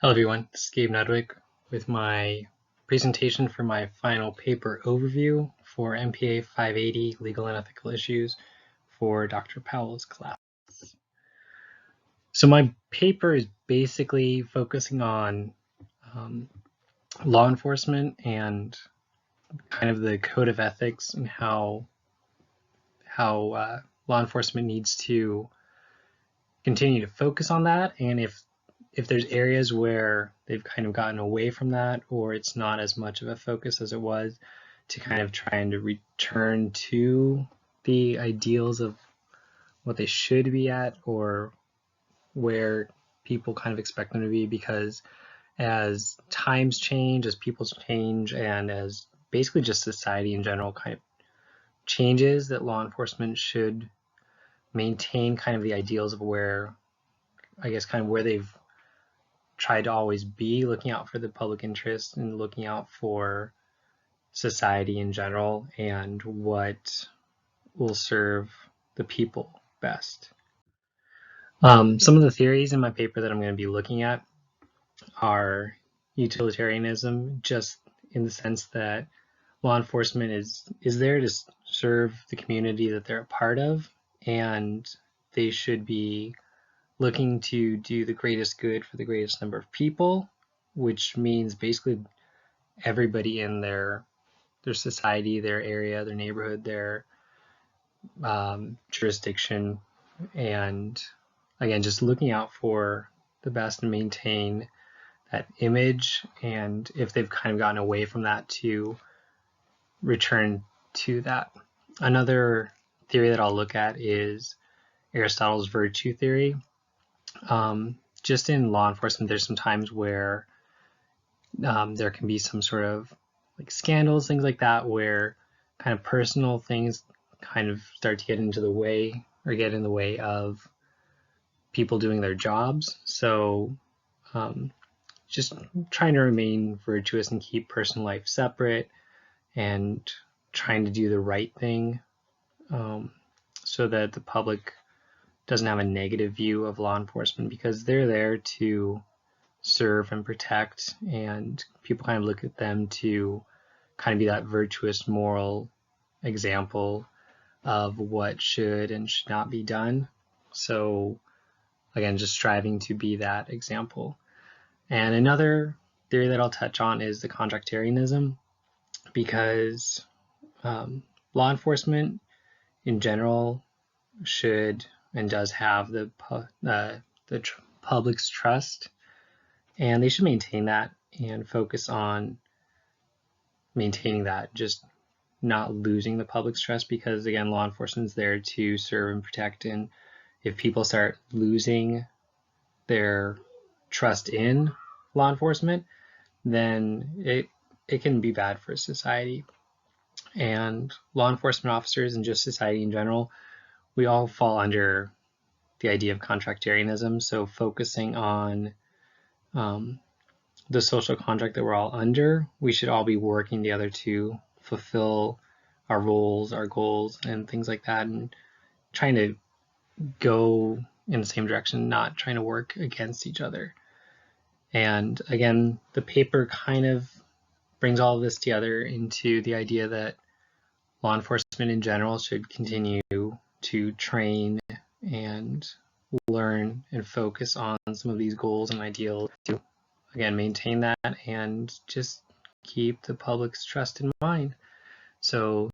Hello everyone, this is Gabe Nudwick with my presentation for my final paper overview for MPA 580 Legal and Ethical Issues for Dr. Powell's class. So my paper is basically focusing on law enforcement and kind of the code of ethics and how law enforcement needs to continue to focus on that, and if there's areas where they've kind of gotten away from that or it's not as much of a focus as it was, to kind of trying to return to the ideals of what they should be at or where people kind of expect them to be, because as times change, as people change, and as basically just society in general kind of changes, that law enforcement should maintain kind of the ideals of where, I guess, kind of where they've tried to always be, looking out for the public interest and looking out for society in general and what will serve the people best. Some of the theories in my paper that I'm going to be looking at are utilitarianism, just in the sense that law enforcement is there to serve the community that they're a part of, and they should be looking to do the greatest good for the greatest number of people, which means basically everybody in their society, their area, their neighborhood, their jurisdiction, and again, just looking out for the best and maintain that image, and if they've kind of gotten away from that, to return to that. Another theory that I'll look at is Aristotle's virtue theory. Just in law enforcement, there's some times where there can be some sort of like scandals, things like that, where kind of personal things kind of start to get into the way or get in the way of people doing their jobs. So just trying to remain virtuous and keep personal life separate and trying to do the right thing, so that the public doesn't have a negative view of law enforcement, because they're there to serve and protect, and people kind of look at them to kind of be that virtuous moral example of what should and should not be done. So again, just striving to be that example. And another theory that I'll touch on is the contractarianism, because law enforcement in general should and does have the public's trust, and they should maintain that and focus on maintaining that, just not losing the public's trust, because again, law enforcement is there to serve and protect, and if people start losing their trust in law enforcement, then it can be bad for society. And law enforcement officers and just society in general, we all fall under the idea of contractarianism. So focusing on the social contract that we're all under, we should all be working together to fulfill our roles, our goals, and things like that, and trying to go in the same direction, not trying to work against each other. And again, the paper kind of brings all of this together into the idea that law enforcement in general should continue to train and learn and focus on some of these goals and ideals to, again, maintain that and just keep the public's trust in mind. So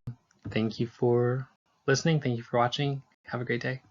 thank you for listening. Thank you for watching. Have a great day.